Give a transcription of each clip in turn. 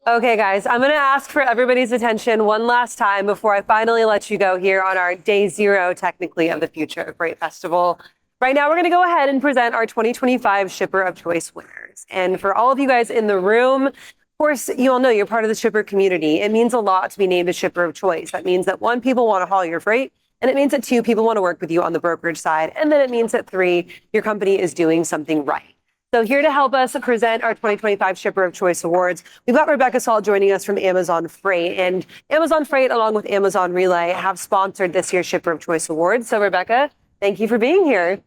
Okay, guys, I'm going to ask for everybody's attention one last time before I finally let you go here on our day zero, technically, of the Future Freight Festival. Right now, we're going to go ahead and present our 2025 Shipper of Choice winners. And for all of you guys in the room, of course, you all know you're part of the shipper community. It means a lot to be named a shipper of choice. That means that one, people want to haul your freight. And it means that two, people want to work with you on the brokerage side. And then it means that three, your company is doing something right. So here to help us present our 2025 Shipper of Choice Awards, we've got Rebecca Saul joining us from Amazon Freight. And Amazon Freight, along with Amazon Relay, have sponsored this year's Shipper of Choice Awards. So Rebecca, thank you for being here.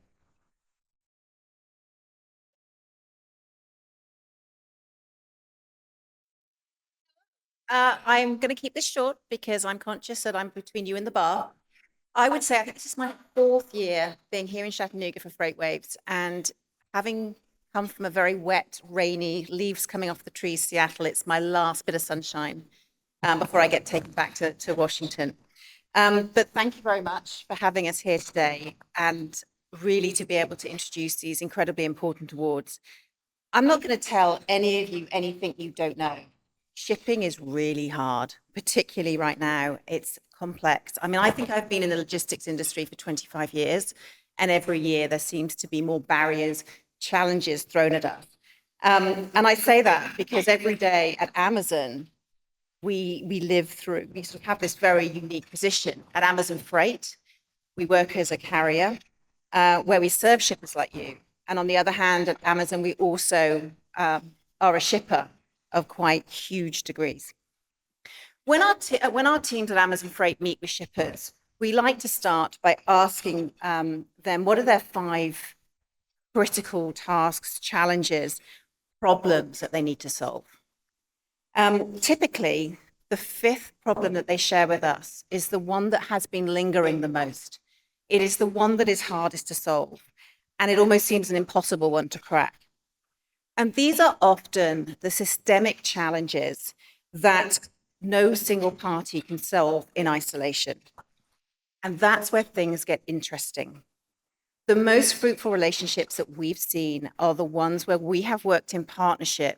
I'm going to keep this short because I'm conscious that I'm between you and the bar. I would say I think this is my fourth year being here in Chattanooga for Freight Waves, and having come from a very wet, rainy, leaves coming off the trees, Seattle, it's my last bit of sunshine before I get taken back to Washington. But thank you very much for having us here today and really to be able to introduce these incredibly important awards. I'm not going to tell any of you anything you don't know. Shipping is really hard, particularly right now. It's complex. I mean, I think I've been in the logistics industry for 25 years, and every year there seems to be more barriers, challenges thrown at us. And I say that because every day at Amazon, we sort of have this very unique position. At Amazon Freight, we work as a carrier where we serve shippers like you. And on the other hand, at Amazon, we also are a shipper of quite huge degrees. When our teams at Amazon Freight meet with shippers, we like to start by asking them what are their 5 critical tasks, challenges, problems that they need to solve. Typically, the 5th problem that they share with us is the one that has been lingering the most. It is the one that is hardest to solve, and it almost seems an impossible one to crack. And these are often the systemic challenges that no single party can solve in isolation. And that's where things get interesting. The most fruitful relationships that we've seen are the ones where we have worked in partnership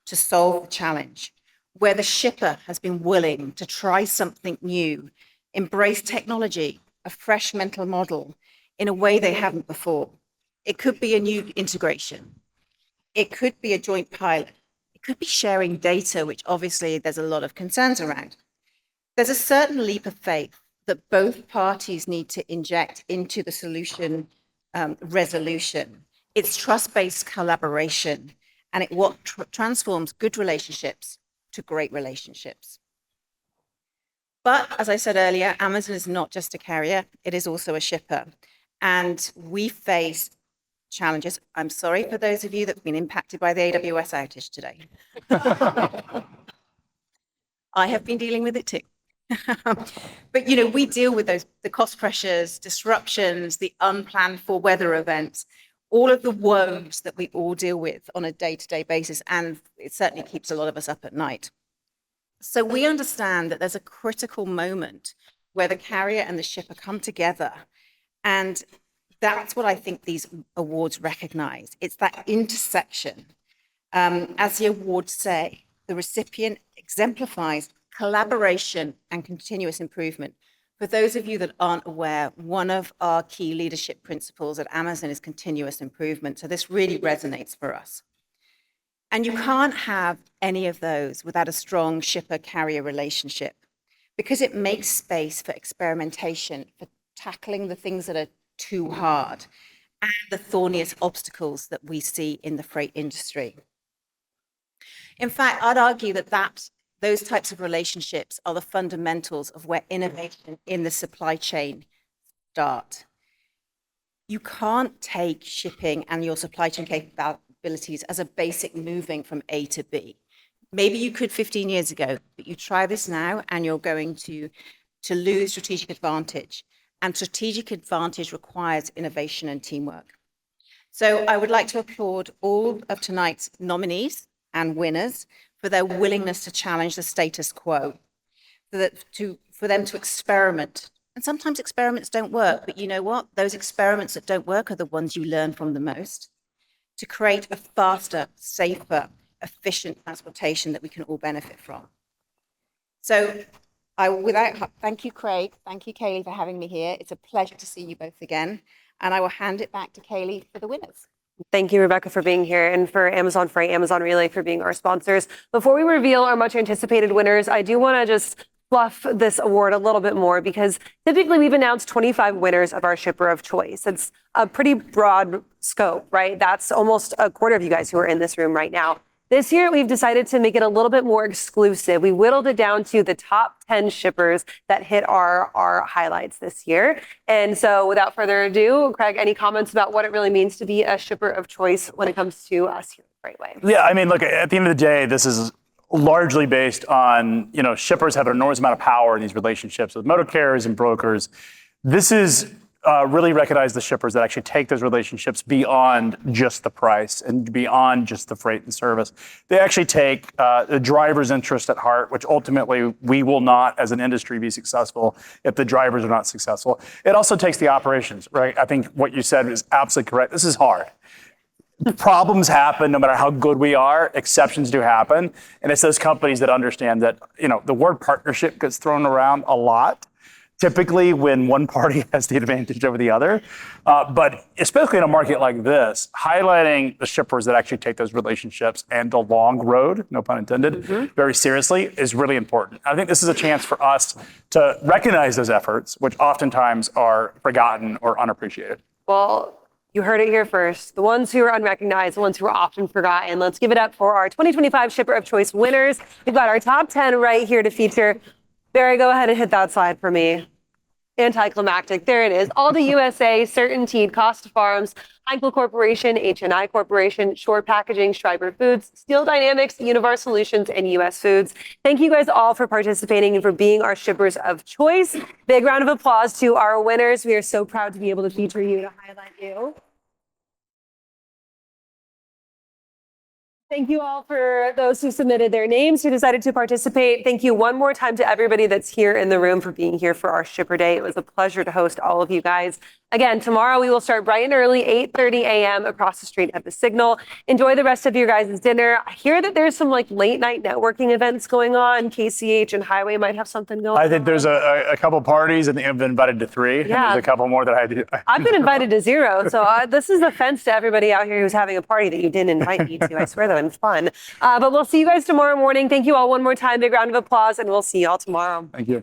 to solve the challenge, where the shipper has been willing to try something new, embrace technology, a fresh mental model in a way they haven't before. It could be a new integration. It could be a joint pilot. It could be sharing data, which obviously there's a lot of concerns around. There's a certain leap of faith that both parties need to inject into the solution resolution. It's trust-based collaboration, and what transforms good relationships to great relationships. But as I said earlier, Amazon is not just a carrier, it is also a shipper. And we face challenges. I'm sorry for those of you that have been impacted by the AWS outage today. I have been dealing with it too. But we deal with the cost pressures, disruptions, the unplanned for weather events, all of the woes that we all deal with on a day-to-day basis, and it certainly keeps a lot of us up at night. So we understand that there's a critical moment where the carrier and the shipper come together, and that's what I think these awards recognize. It's that intersection. As the awards say, the recipient exemplifies collaboration and continuous improvement. For those of you that aren't aware, one of our key leadership principles at Amazon is continuous improvement. So this really resonates for us. And you can't have any of those without a strong shipper-carrier relationship, because it makes space for experimentation, for tackling the things that are too hard, and the thorniest obstacles that we see in the freight industry. In fact, I'd argue that those types of relationships are the fundamentals of where innovation in the supply chain start. You can't take shipping and your supply chain capabilities as a basic moving from A to B. Maybe you could 15 years ago, but you try this now and you're going to lose strategic advantage. And strategic advantage requires innovation and teamwork. So I would like to applaud all of tonight's nominees and winners for their willingness to challenge the status quo, for them to experiment. And sometimes experiments don't work, but you know what? Those experiments that don't work are the ones you learn from the most. To create a faster, safer, efficient transportation that we can all benefit from. So thank you, Craig. Thank you, Kaylee, for having me here. It's a pleasure to see you both again. And I will hand it back to Kaylee for the winners. Thank you, Rebecca, for being here, and for Amazon Freight, Amazon Relay for being our sponsors. Before we reveal our much anticipated winners, I do want to just fluff this award a little bit more, because typically we've announced 25 winners of our shipper of choice. It's a pretty broad scope, right? That's almost a quarter of you guys who are in this room right now. This year, we've decided to make it a little bit more exclusive. We whittled it down to the top 10 shippers that hit our highlights this year. And so without further ado, Craig, any comments about what it really means to be a shipper of choice when it comes to us here at Freightway? Yeah, I mean, look, at the end of the day, this is largely based on, shippers have an enormous amount of power in these relationships with motor carriers and brokers. This is really recognize the shippers that actually take those relationships beyond just the price and beyond just the freight and service. They actually take the driver's interest at heart, which ultimately we will not, as an industry, be successful if the drivers are not successful. It also takes the operations, right? I think what you said is absolutely correct. This is hard. Problems happen no matter how good we are. Exceptions do happen. And it's those companies that understand that, the word partnership gets thrown around a lot, typically when one party has the advantage over the other. But especially in a market like this, highlighting the shippers that actually take those relationships and the long road, no pun intended, very seriously is really important. I think this is a chance for us to recognize those efforts, which oftentimes are forgotten or unappreciated. Well, you heard it here first. The ones who are unrecognized, the ones who are often forgotten. Let's give it up for our 2025 Shipper of Choice winners. We've got our top 10 right here to feature. Barry, go ahead and hit that slide for me. Anticlimactic. There it is. Aldi USA, Certainteed, Costa Farms, Heinkel Corporation, HNI Corporation, Shore Packaging, Schreiber Foods, Steel Dynamics, Univar Solutions, and US Foods. Thank you guys all for participating and for being our shippers of choice. Big round of applause to our winners. We are so proud to be able to feature you, to highlight you. Thank you all for those who submitted their names, who decided to participate. Thank you one more time to everybody that's here in the room for being here for our Shipper Day. It was a pleasure to host all of you guys. Again, tomorrow we will start bright and early, 8:30 a.m. across the street at the Signal. Enjoy the rest of your guys' dinner. I hear that there's some late night networking events going on. KCH and Highway might have something going on. I think there's a couple parties, and I've been invited to 3. Yeah. There's a couple more that I do. I've been invited to 0. So this is offense to everybody out here who's having a party that you didn't invite me to. I swear that it's fun. But we'll see you guys tomorrow morning. Thank you all one more time. Big round of applause, and we'll see you all tomorrow. Thank you.